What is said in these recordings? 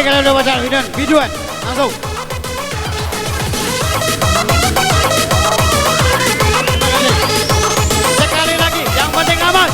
Oke, kalian udah pasang videoan langsung. Sekali lagi, yang penting aman.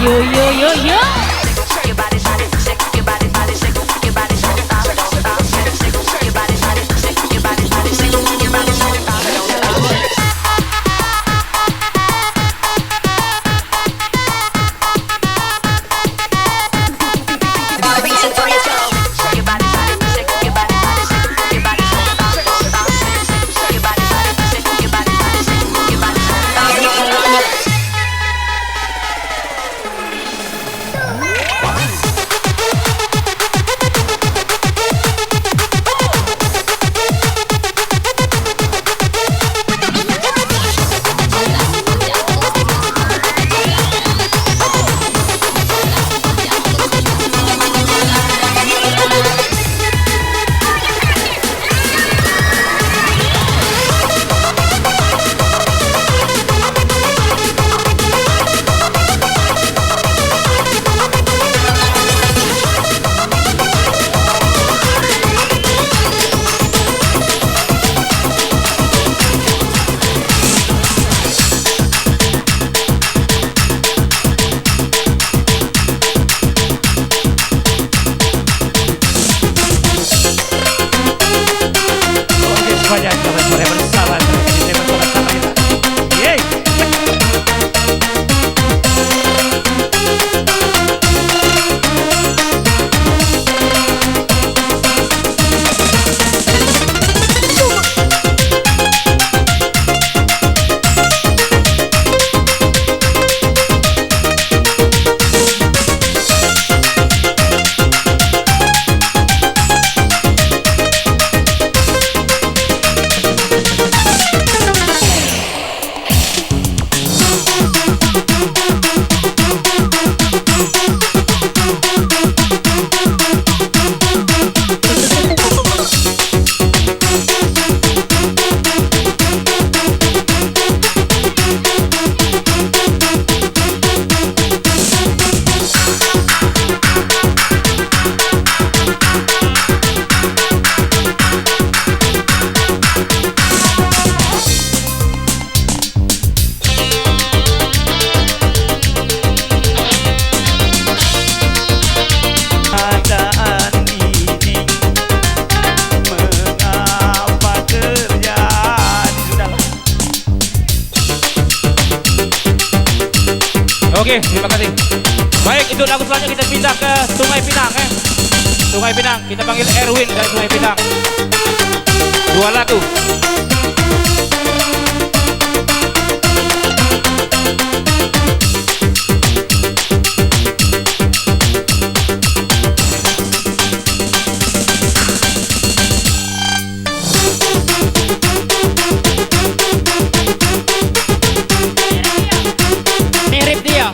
Yo. Oke, terima kasih. Baik, itu lagu selanjutnya kita pindah ke Sungai Pinang Sungai Pinang, kita panggil Erwin dari Sungai Pinang. Dua lagu. Mirip dia.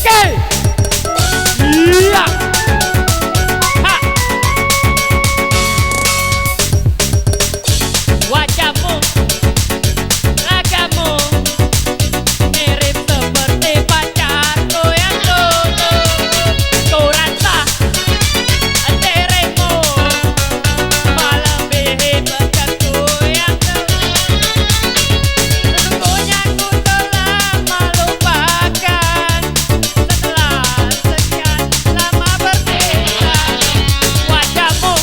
Oke. Iya. Ha. Wajahmu, ragamu mirip seperti pacarku yang dulu. Ku rasa dirimu melebihi pacarku yang dulu. Sesungguhnya ku telah melupakan setelah sekian lama berbeda. Wajahmu,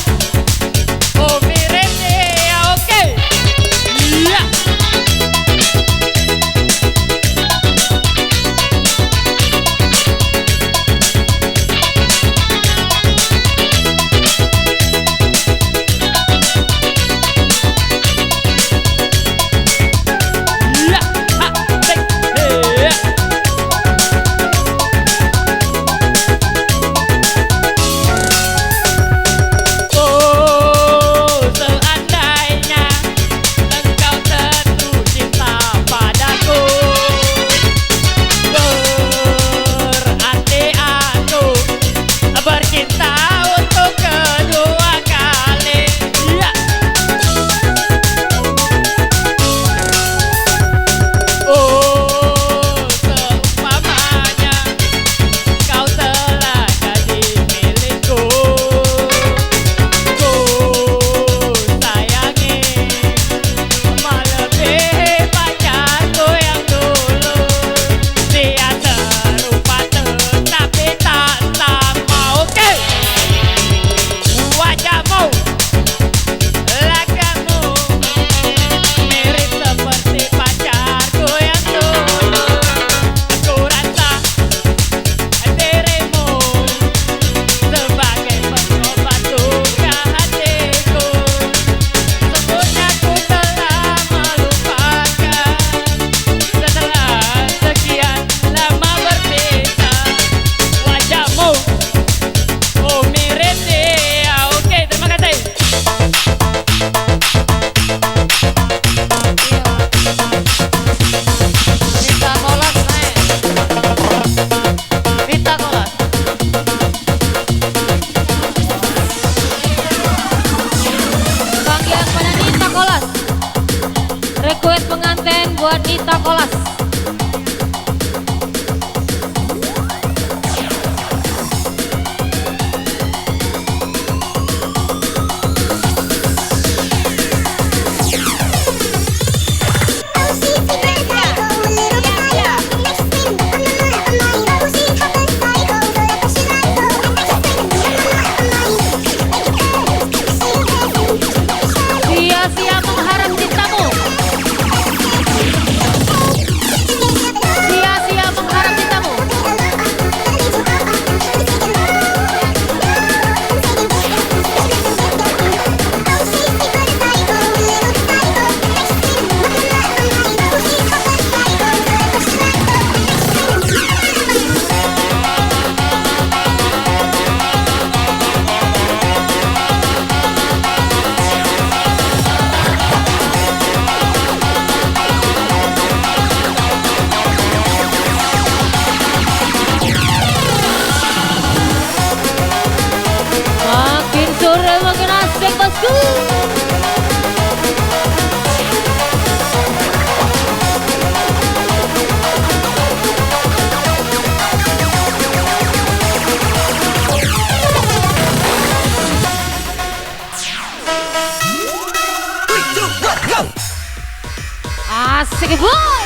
oh mirip dia, oke. Iya. Iya. Ha, cek. Iya. Oh, seandainya engkau jatuh cinta padaku, berarti aku bercinta untuk kedua kali. Iya. Oh, seumpamanya kau telah jadi milikku, ku sayangi melebihi pacarku yang dulu. Dia serupa tetapi tak sama, oke. Wajahmu, ragamu mirip seperti pacarku yang dulu. Aku rasa dirimu sebagai pengobat duka hatiku. Sesungguhnya ku telah melupakan setelah sekian lama berpisah. Wajahmu, oh mirip dia, oke. Terima kasih. Minta kolas, minta kolas. Panggilan pada Nita Kolas. Request pengantin buat Nita Kolas. Sia-sia mengharap cintamu. Sia-sia mengharap cintamu. Makin sore makin asik bosku. Asik boy.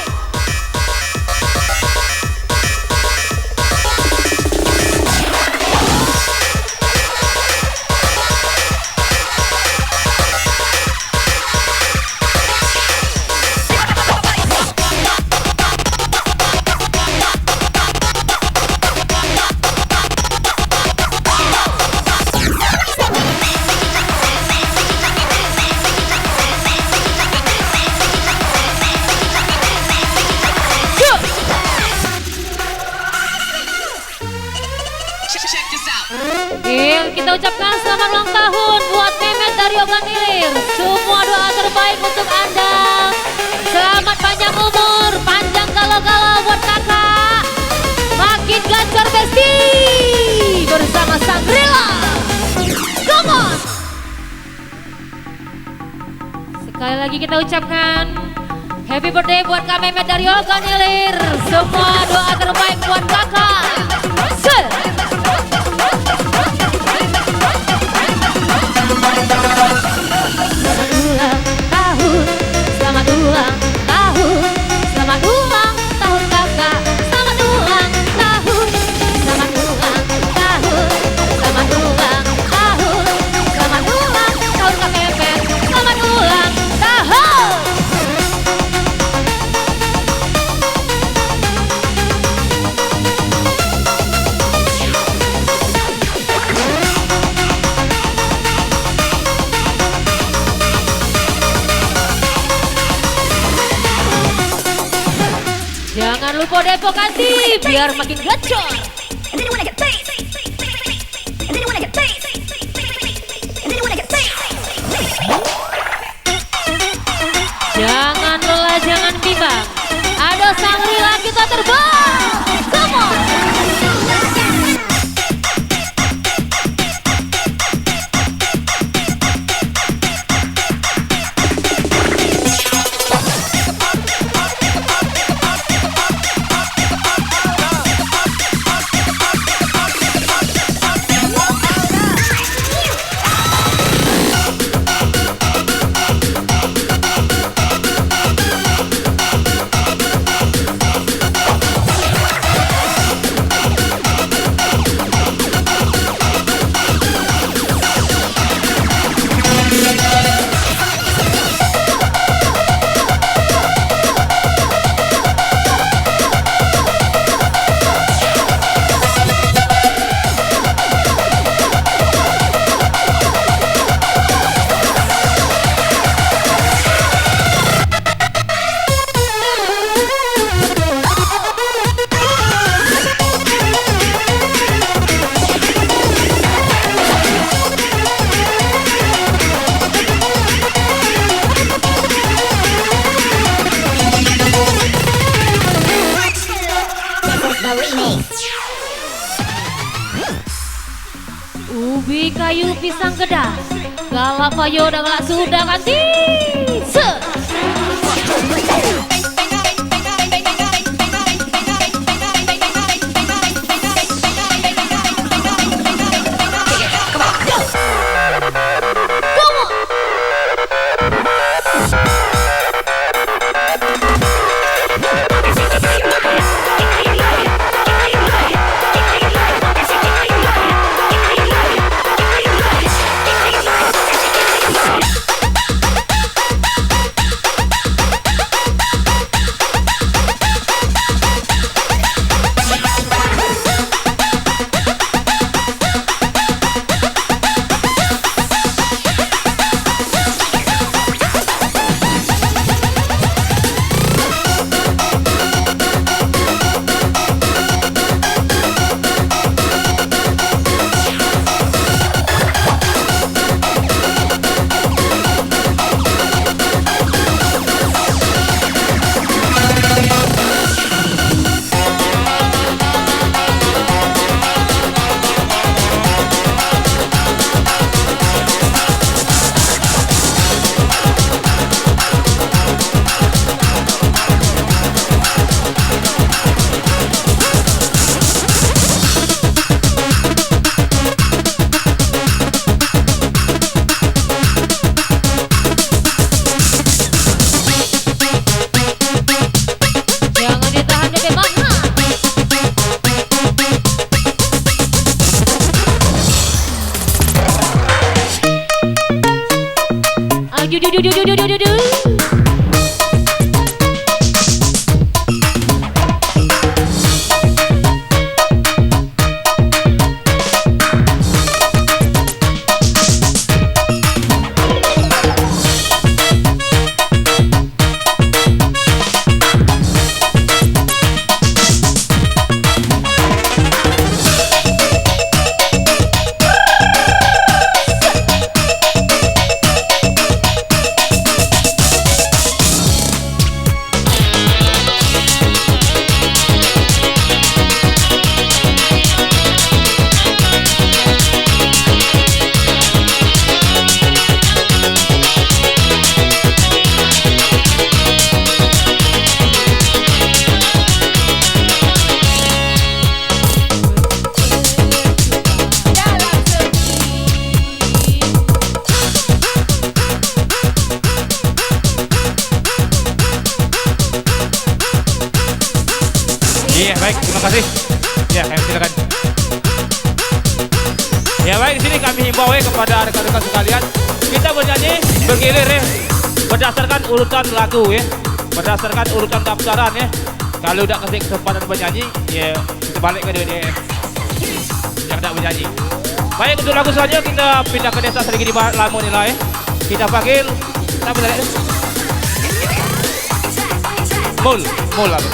Kita ucapkan selamat ulang tahun buat Memet dari Ogan Ilir. Semua doa terbaik untuk Anda. Selamat panjang umur, panjang galau-galau buat kakak. Makin ganteng. Sekali lagi kita ucapkan happy birthday buat Kak Mehmet dari Olga Nilir. Semua doa terbaik buat kakak. Selamat ulang tahun, selamat ulang tahun kakak, selamat ulang tahun, selamat ulang tahun, selamat ulang tahun, selamat ulang tahun Kak Mehmet, selamat ulang tahun. Jangan lupa Depok Kasih biar makin gacor. Jangan lelah, jangan bimbang. Ada Sangrila kita terbang. Come on. Ubi kayu pisang kedah, galak payo dan galak sudah kanti. kasih. Ya, silakan. Ya baik, di sini kami himbau kepada rekan-rekan sekalian, kita bernyanyi bergilir ya, berdasarkan urutan lagu ya, berdasarkan urutan daftaran ya. Kalau udah kasih kesempatan bernyanyi, ya kita balik ke dia yang tidak bernyanyi. Baik, untuk lagu selanjutnya kita pindah ke desa sedikit di Lamu nilai. Kita panggil, kita balik. Mul lagu.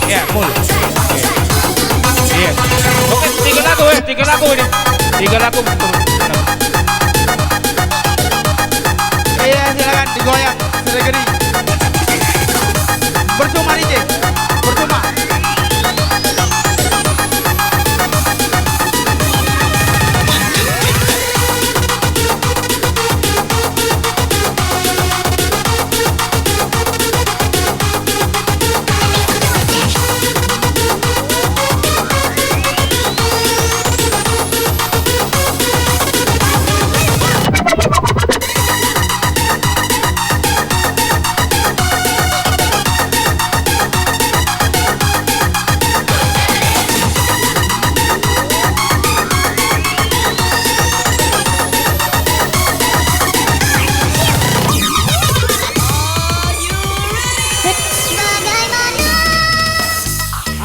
Ya, mul. Iya. Oke, tiga lagu ini. Tiga lagu. Iya, silakan digoyang sedikit. Percuma DJ, percuma.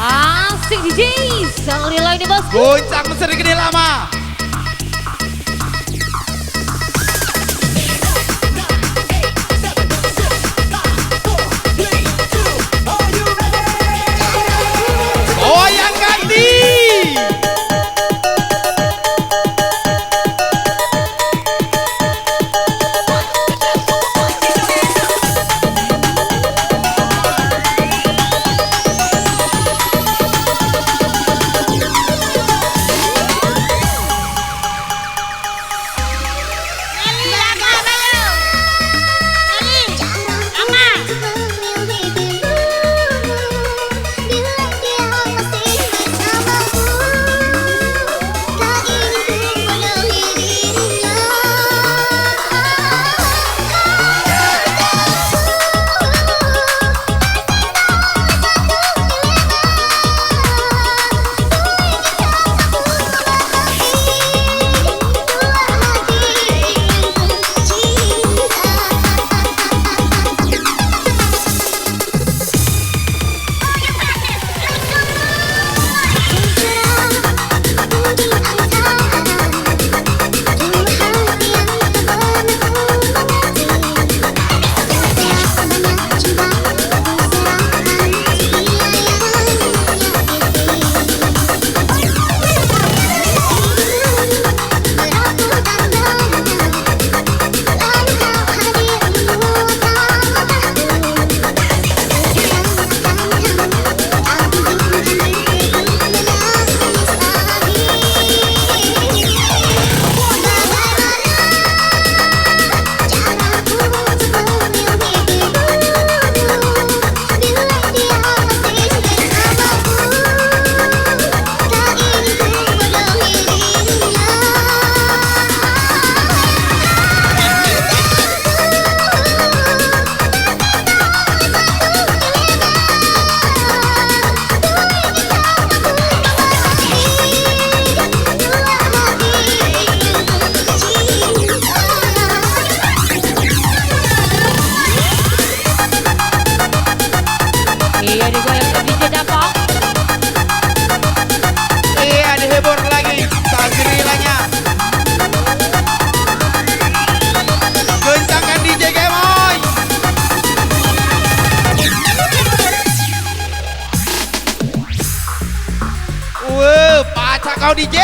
Asik DJ, sang Lila ini bosku. Goncang sedikit lama. Goyang ganti. kau DJ.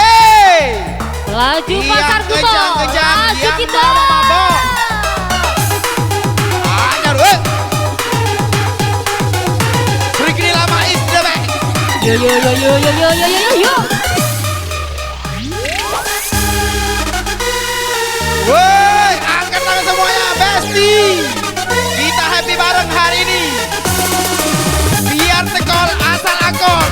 Laju pasar kuto. Kencang-kencang Laju yang kita. mabok. Anyar weh. Berikini lama is the back. Yo yo yo yo yo yo yo yo yo. Woi, angkat tangan semuanya, Besti. Kita happy bareng hari ini. Biar tekol asal akor.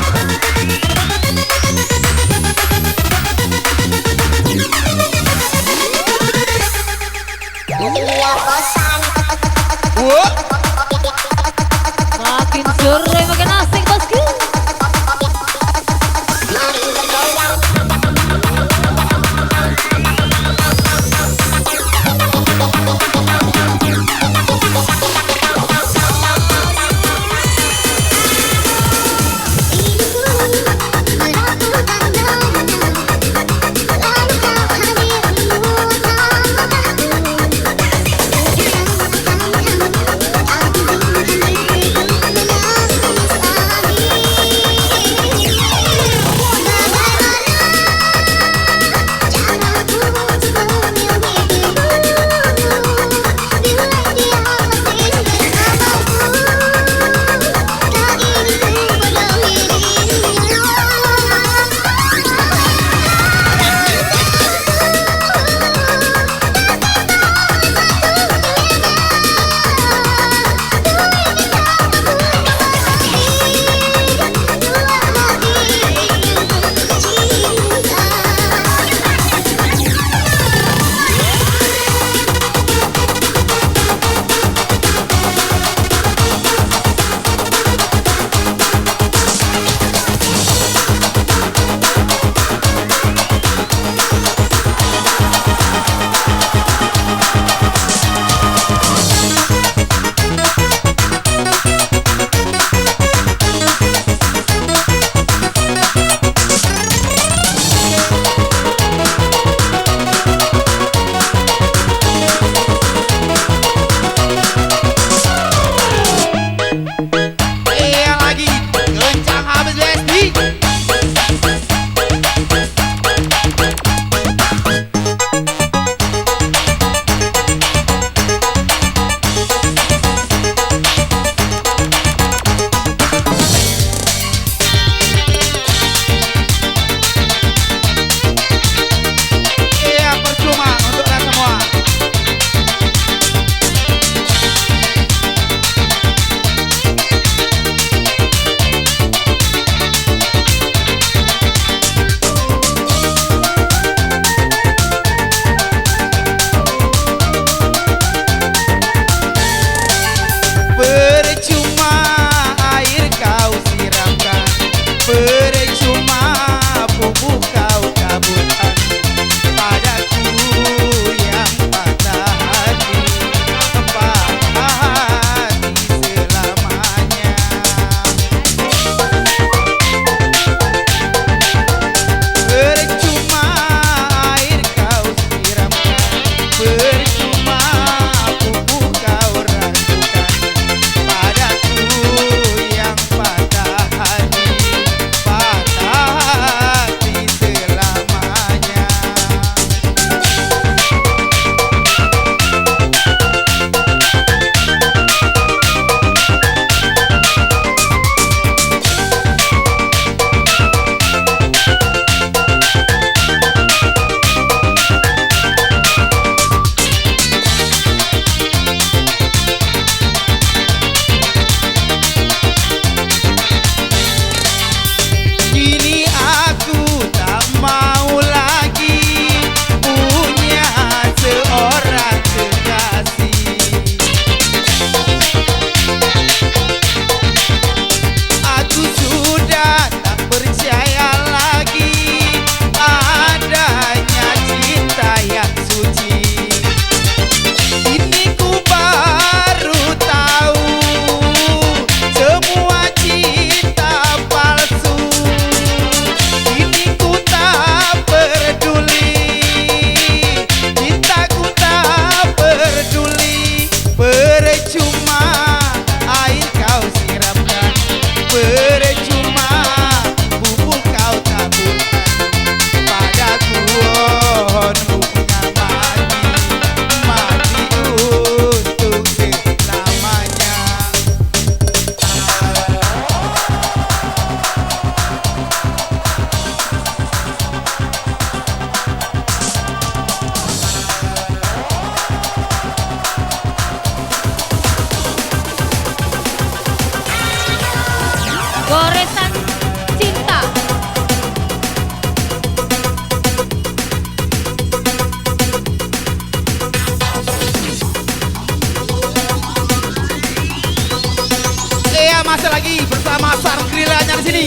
bisa lagi bersama Sar Grillanya di sini.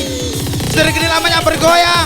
Sar Grill namanya bergoyang.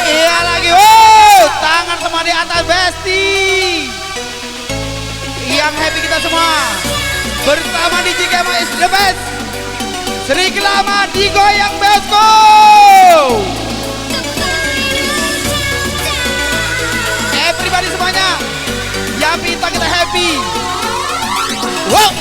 Iya lagi, tangan semua di atas Besti. Yang happy kita semua bersama DJ Kema is the best. Sri Kelama digoyang Besko. Everybody semuanya, yang minta kita happy. Wow.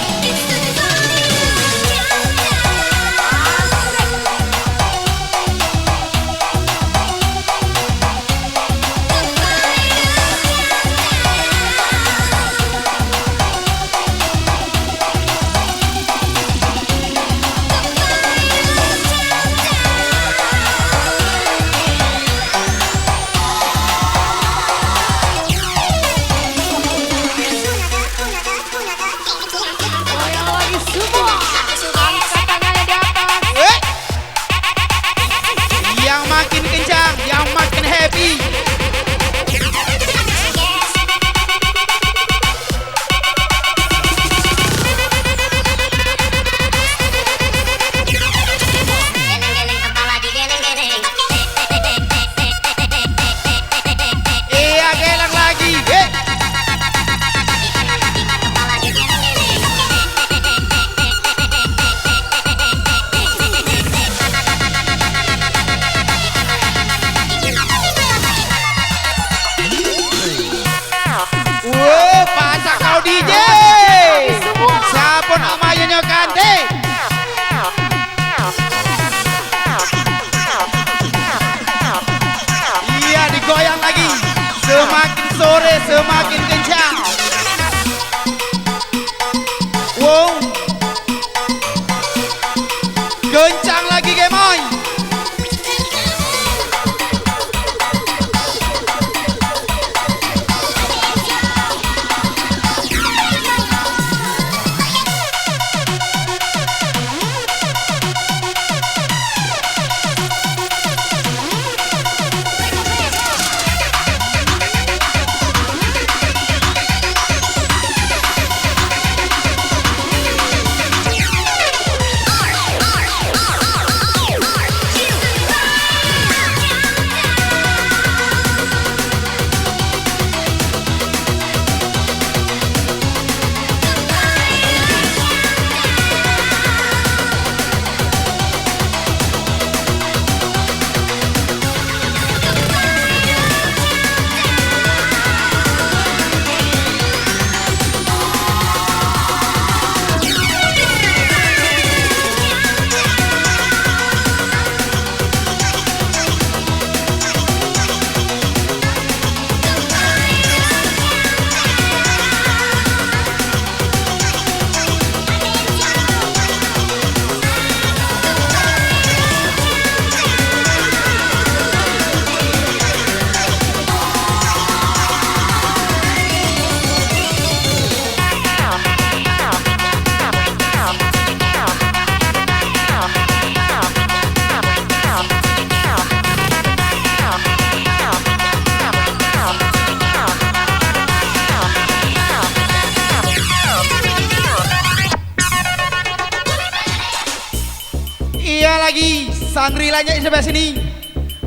Sangrilanya di sebelah sini.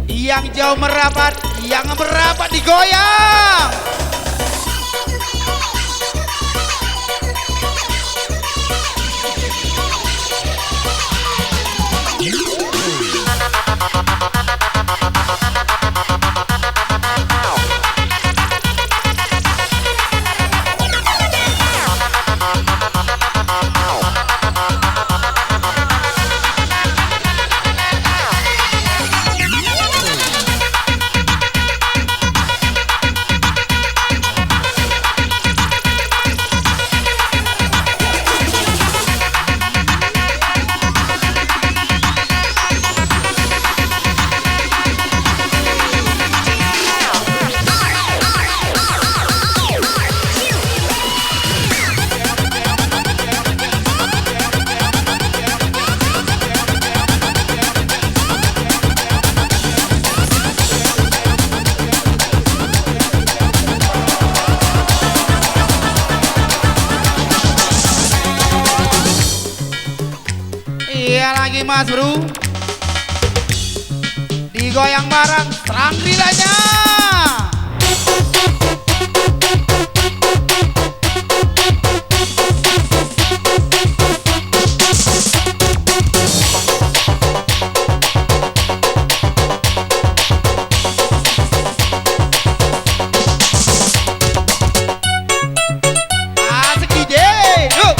Yang jauh merapat, yang merapat digoyang. Iya lagi Mas Bro. Digoyang bareng Sangrilanya. Asik DJ. Yuk.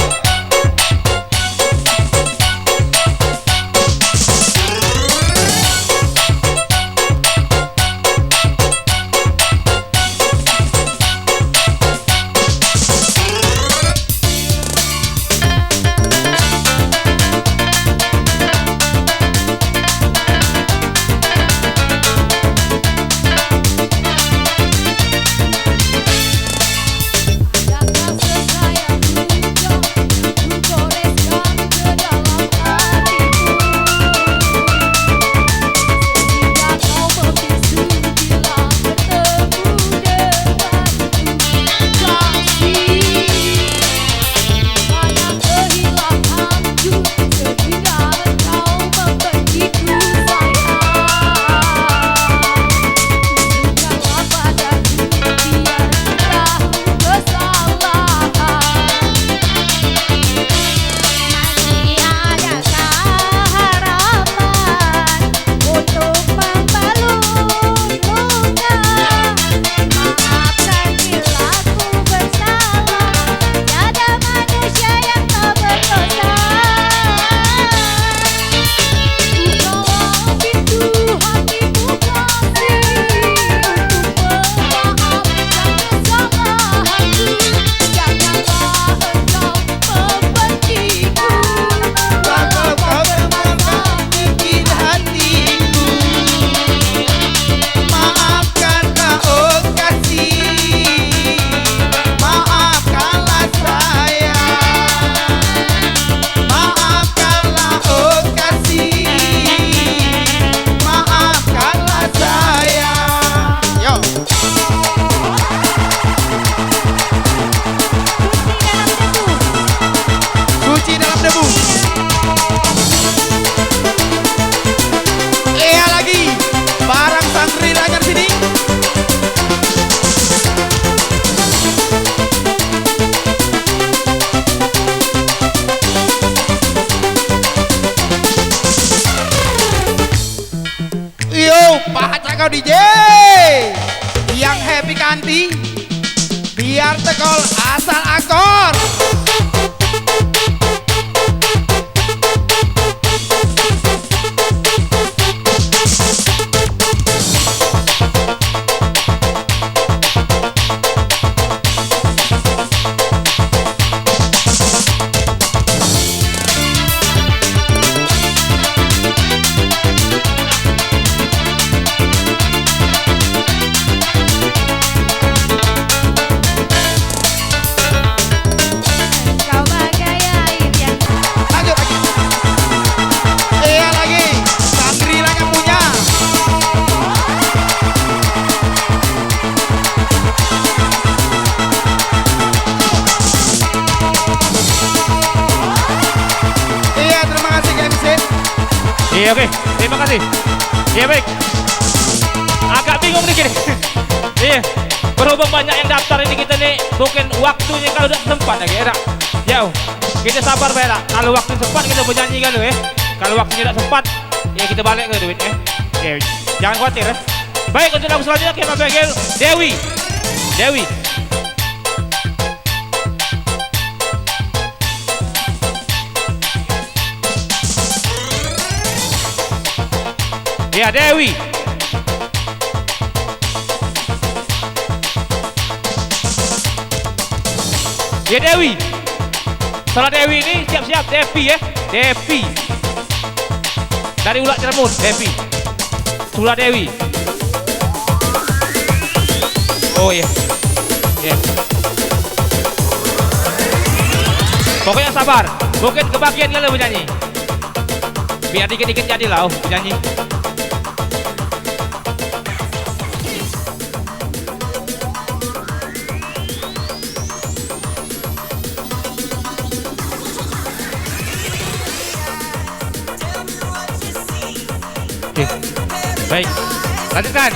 Paca kau DJ yang happy kanti biar tekol asal akor. Oke. Terima kasih. Iya baik. Agak bingung nih gini. Iya. Berhubung banyak yang daftar ini kita nih, mungkin waktunya kalau udah sempat lagi enak. Jauh. Kita sabar Bella. Kalau waktu sempat kita bernyanyi kan ya. Kalau waktunya tidak sempat, ya kita balik ke duit ya. Oke. Jangan khawatir ya. Baik, untuk lagu selanjutnya kita panggil Dewi. Dewi. Ya Dewi. Ya Dewi. Setelah Dewi ini siap-siap Devi ya. Devi. Dari Ulak Cirebon, Devi. Sula Dewi. Oh iya. Ya. Pokoknya sabar. Mungkin kebagian kalian bernyanyi. Biar dikit-dikit jadilah bernyanyi. Oke. Baik. Lanjutkan.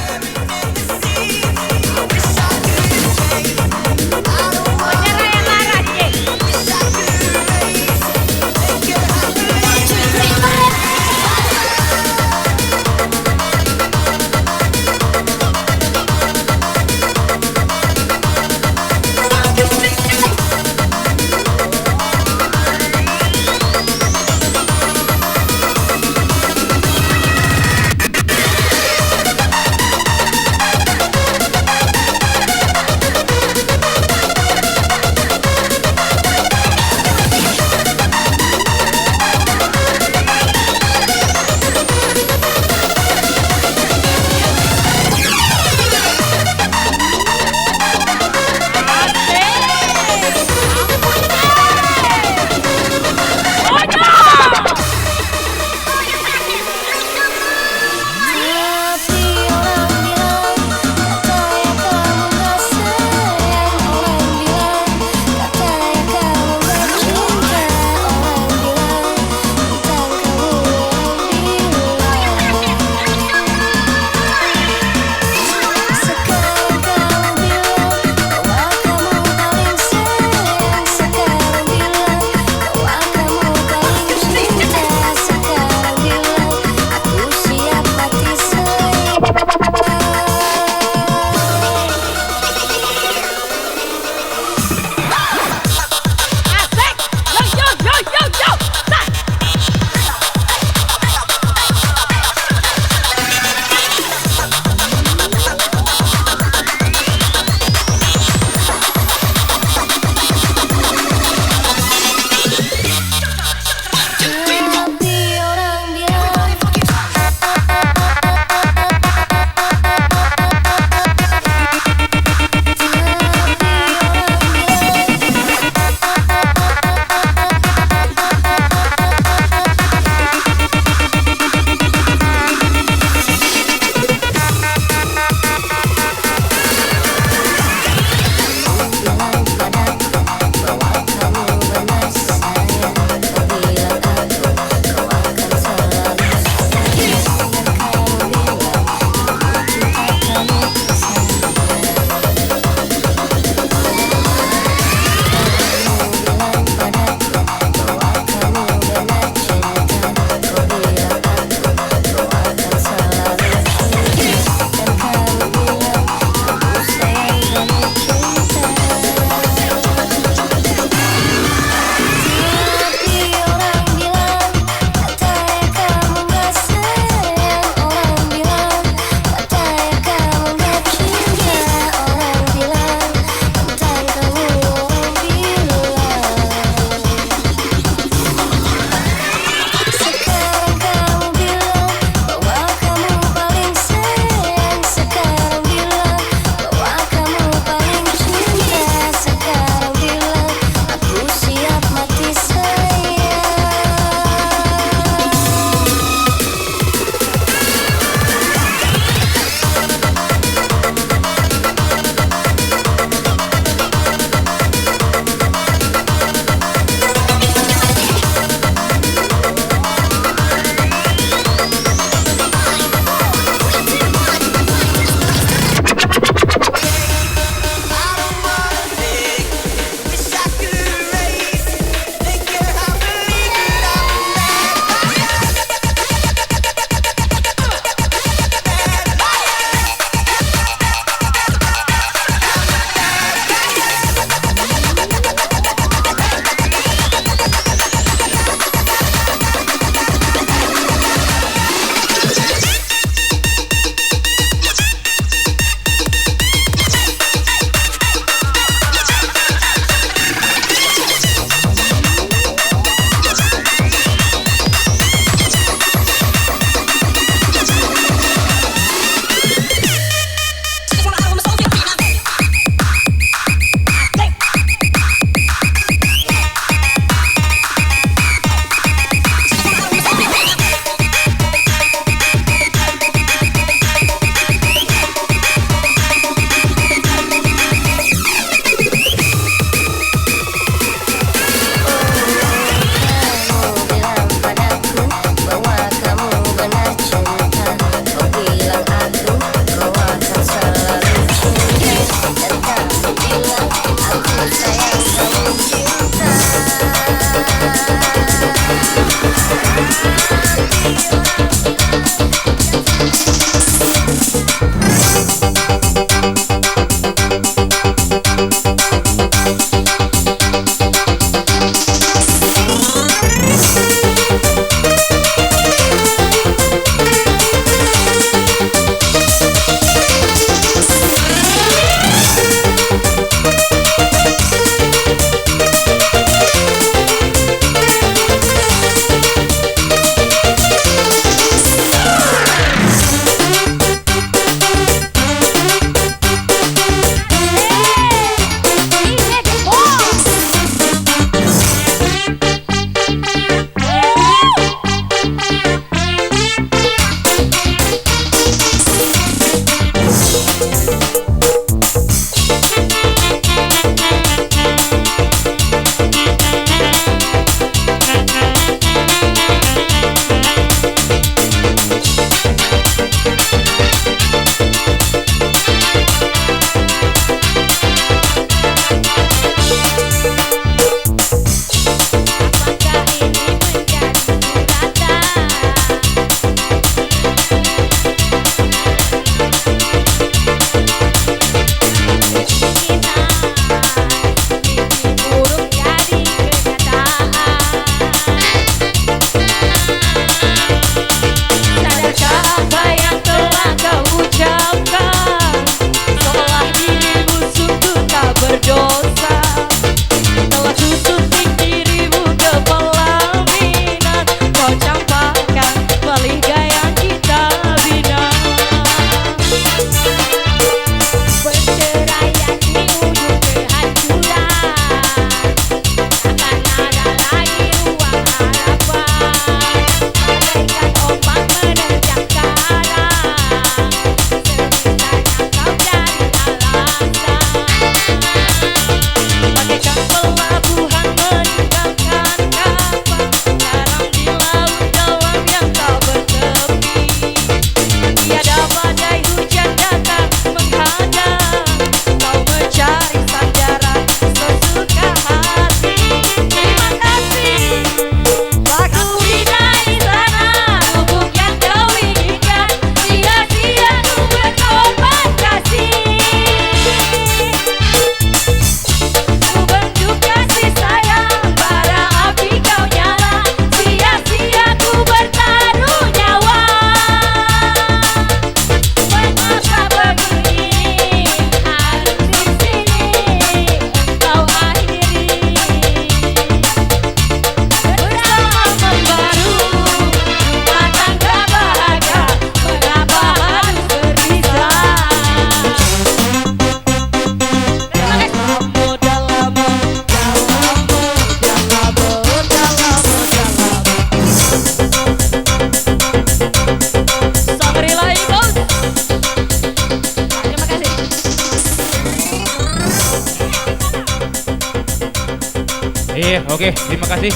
Iya, oke, terima kasih.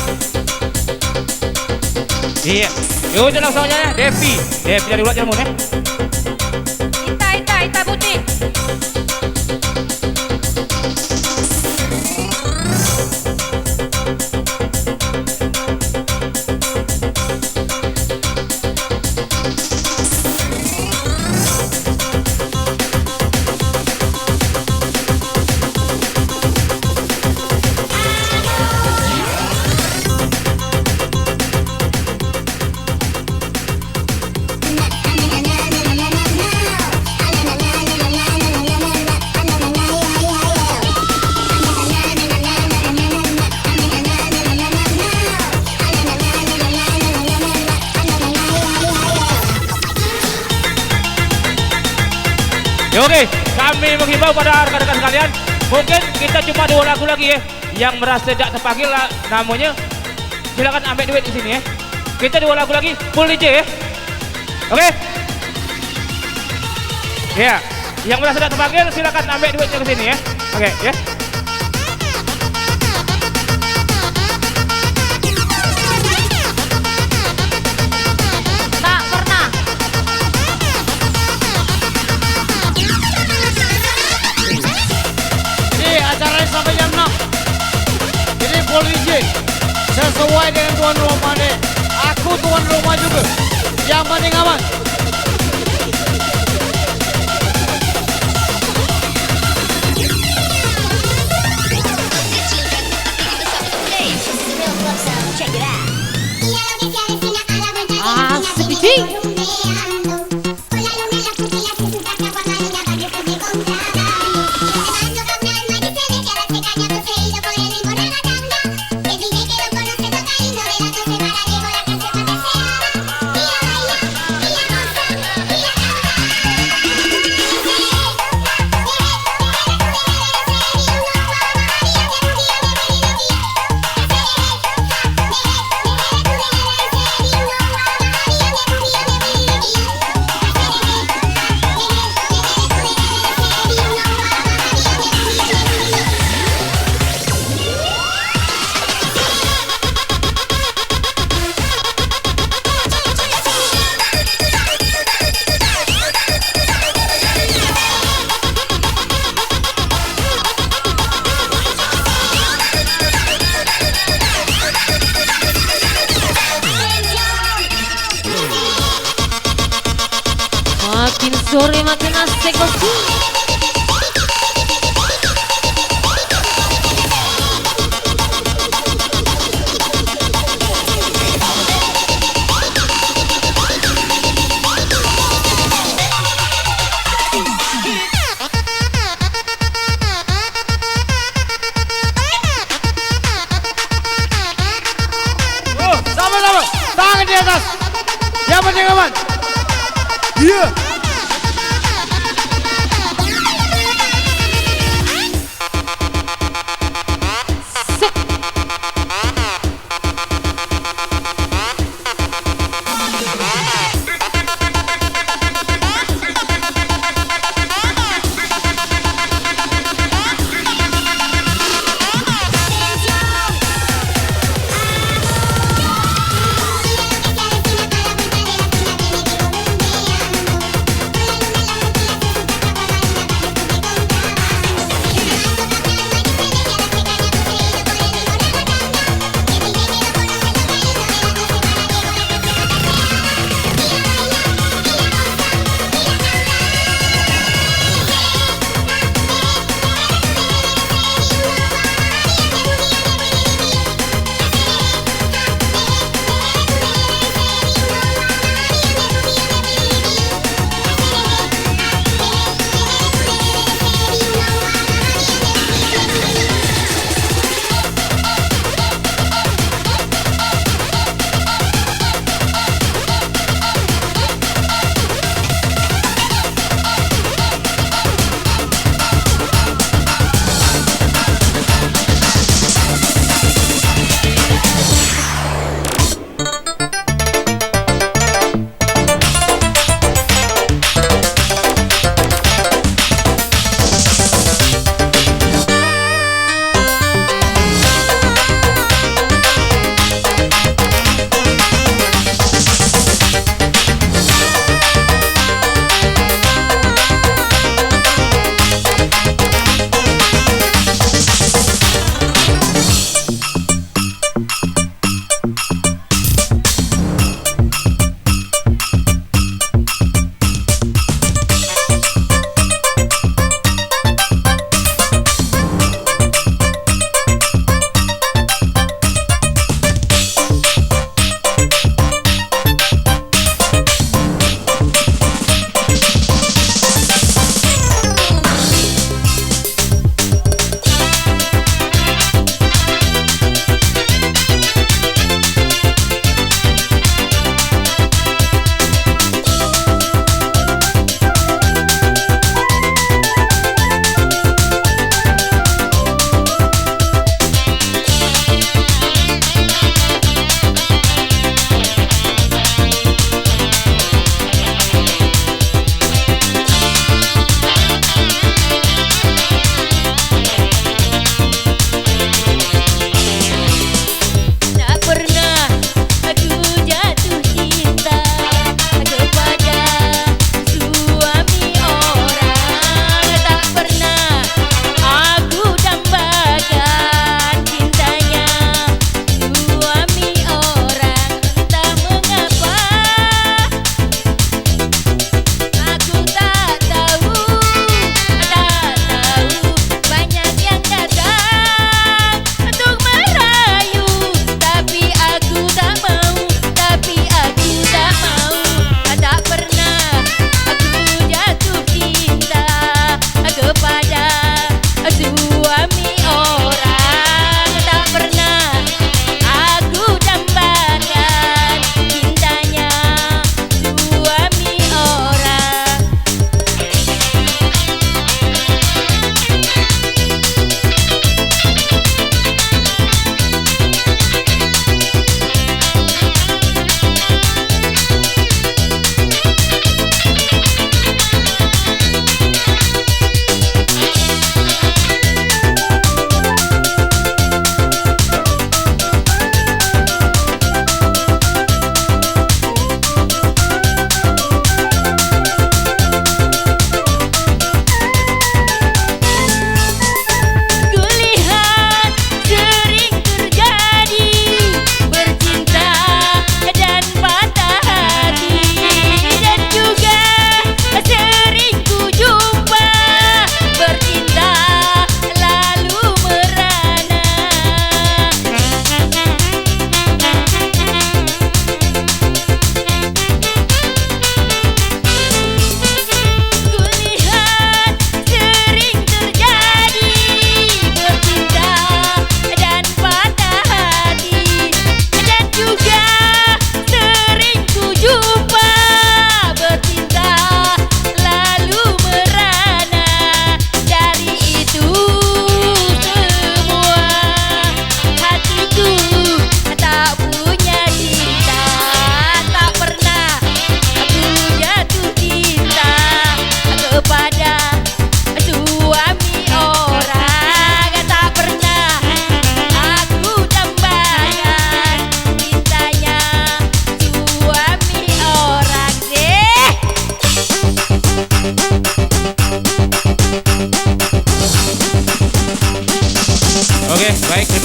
Iya, yuk langsung aja ya, Devi dari ulat jamun ya. Ita putih. Ya, oke, kami menghimbau pada rekan-rekan sekalian, mungkin kita cuma 2 lagu lagi ya. Yang merasa tidak terpanggil lah namanya, silakan ambil duit di sini ya. Kita 2 lagu lagi, full DJ ya. Oke? Ya, yang merasa tidak terpanggil silakan ambil duitnya ke sini ya. Oke, ya. Tak pernah. Ini acaranya sampai jam 6. Ini full DJ. Sesuai dengan tuan rumah nih. Aku tuan rumah juga. Yang penting aman. Makin sore makin asik bosku. Sama-sama. Tangan di atas. Yang penting aman. Iya.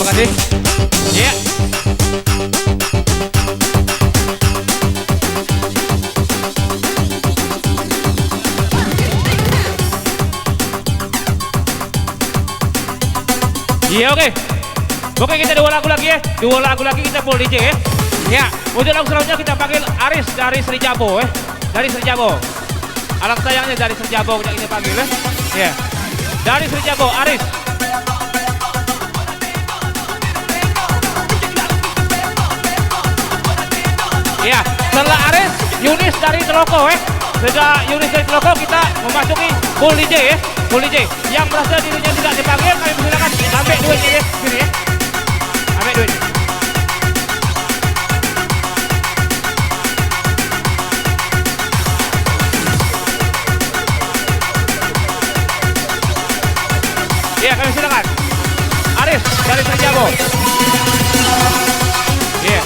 terima kasih. Ya. Iya oke. Oke kita dua lagu lagi ya. Dua lagu lagi kita full DJ ya. Ya, untuk lagu selanjutnya kita panggil Aris dari Sri Jabo ya. Dari Sri Jabo. Alang sayangnya dari Sri Jabo kita panggil ya. Ya. Dari Sri Jabo, Aris. Ya, setelah Aris, Yunis dari Teloko ya. Setelah Yunis dari Teloko kita memasuki full DJ ya. Full DJ. Yang merasa dirinya tidak dipanggil kami persilakan ambil duitnya ya. Sini ya. Ambil duit. Iya, kami silakan. Aris dari Terjabo. Iya.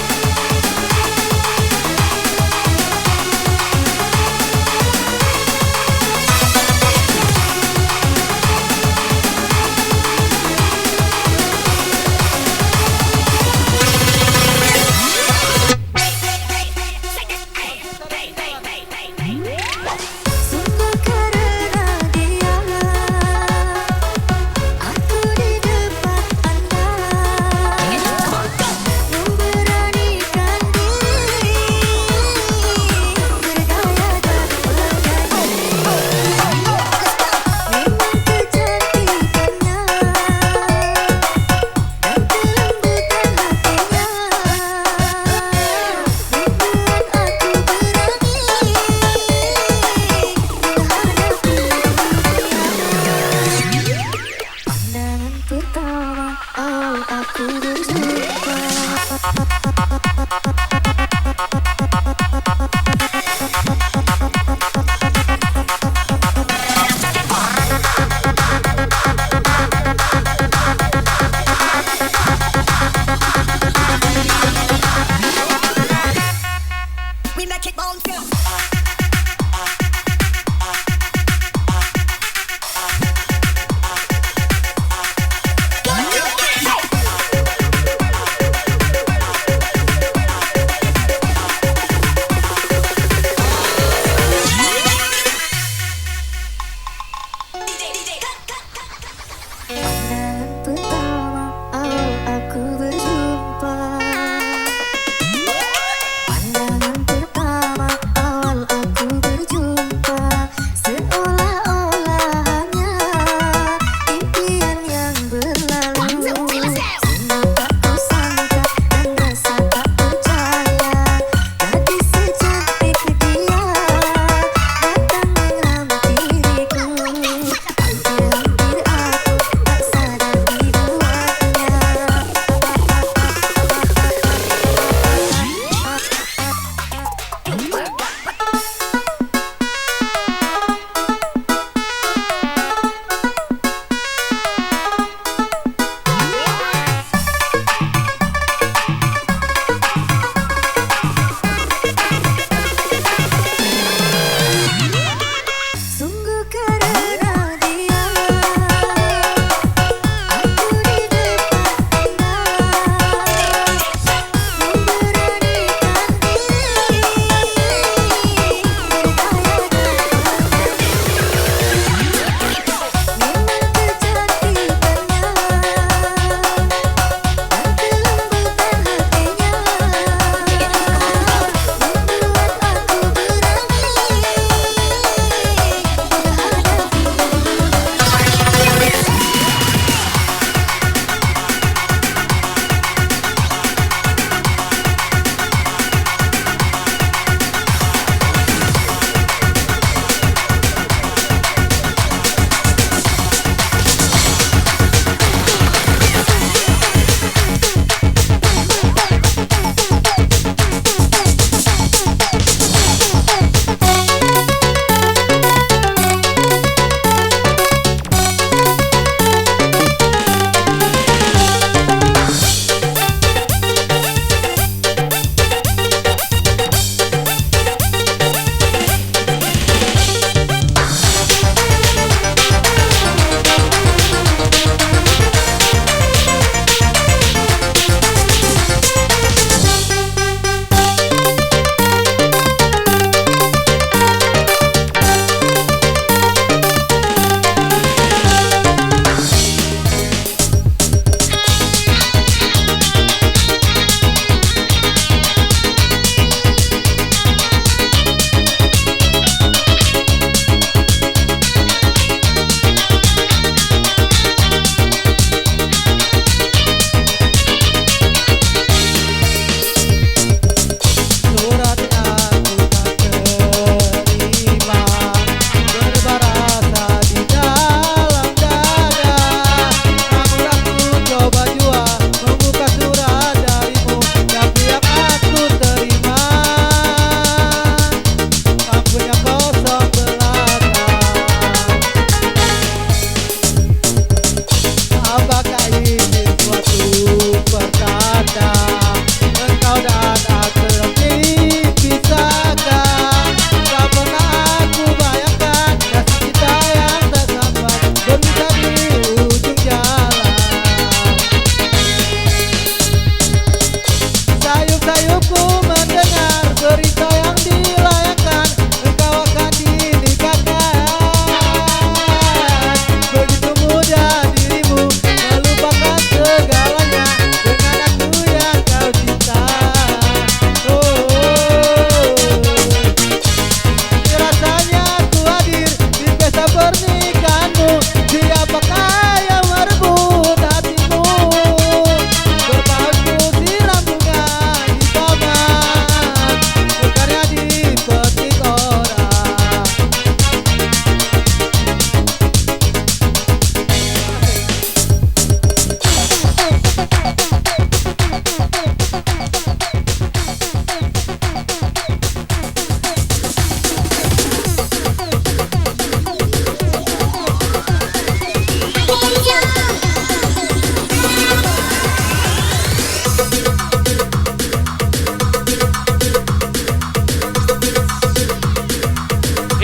Sungguh karena dia, aku di depan Anda memberanikan diri bergaya dan bernyanyi. Memang kecantikannya dan kelembutan hatinya membuat aku berani pandangan pertama, oh aku bersumpah. We make it bounce, girl.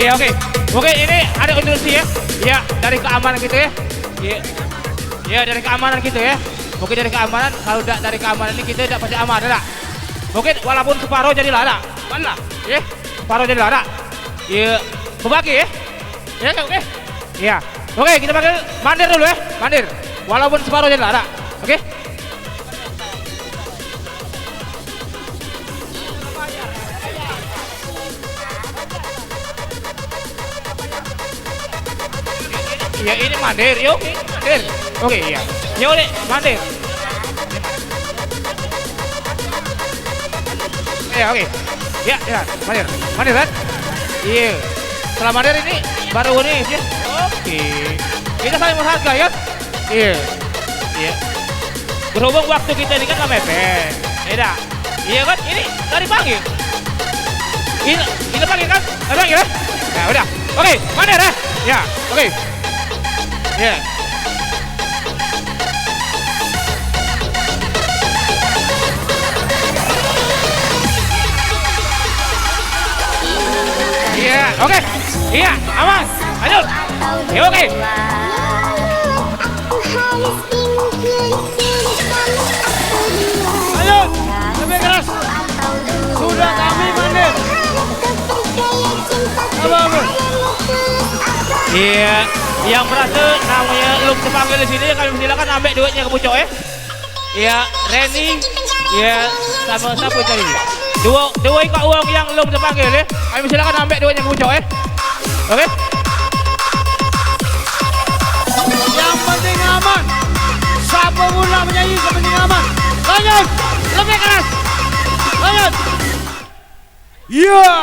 Iya oke. Oke ini ada instruksi ya. Iya dari keamanan gitu ya. Iya. Iya dari keamanan gitu ya. Mungkin dari keamanan kalau tidak dari keamanan ini kita tidak pasti aman ada. Mungkin walaupun separuh jadi lada. Mana? Ya. Separuh jadi lada. Iya. Membagi ya. Ya oke. Iya. Oke kita panggil mandir dulu ya. Mandir. Walaupun separuh jadi lada. Oke. Iya ini mandir, yuk mandir. Oke iya. Yuk nih mandir. Iya oke. Ya ya mandir, mandir kan? Iya. Setelah mandir ini baru nih ya. Oke. Kita saling menghargai ya. Iya. Iya. Berhubung waktu kita ini kan mepet. Beda. Iya kan? Ini dari panggil. Ini panggil kan? Panggil ya? Ya udah. Oke, mandir ya. Ya, oke. Ya. Iya, oke. Iya, aman. Lanjut. Ya, oke. Lanjut. Lebih keras. Sudah kami mandir. Apa? Iya, yang berhasil namanya Lum terpanggil di sini kami silakan ambil duitnya ke Pucok ya. Iya, Reni, iya sama siapa tadi? Dua ikut uang yang Lum terpanggil ya. Kami silakan ambil duitnya ke Pucok ya. Oke? Yang penting aman. Siapa mula menyanyi yang penting aman. Lanjut. Lebih keras. Lanjut. Iya.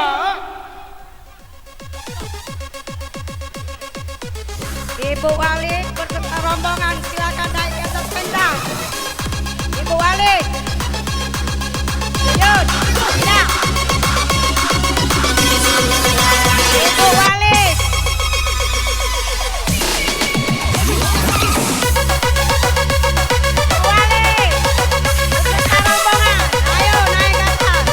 Ibu Wali beserta rombongan silakan naik ke atas pentas. Ibu Wali. Lanjut. Tidak. Ibu Wali. Ibu Wali. Beserta rombongan. Ayo naik ke atas.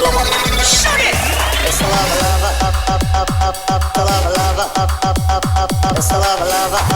It's a lava, lava, up, up, up, up, up, the lava, lava, up, up, up, up, up. It's a lava, lava,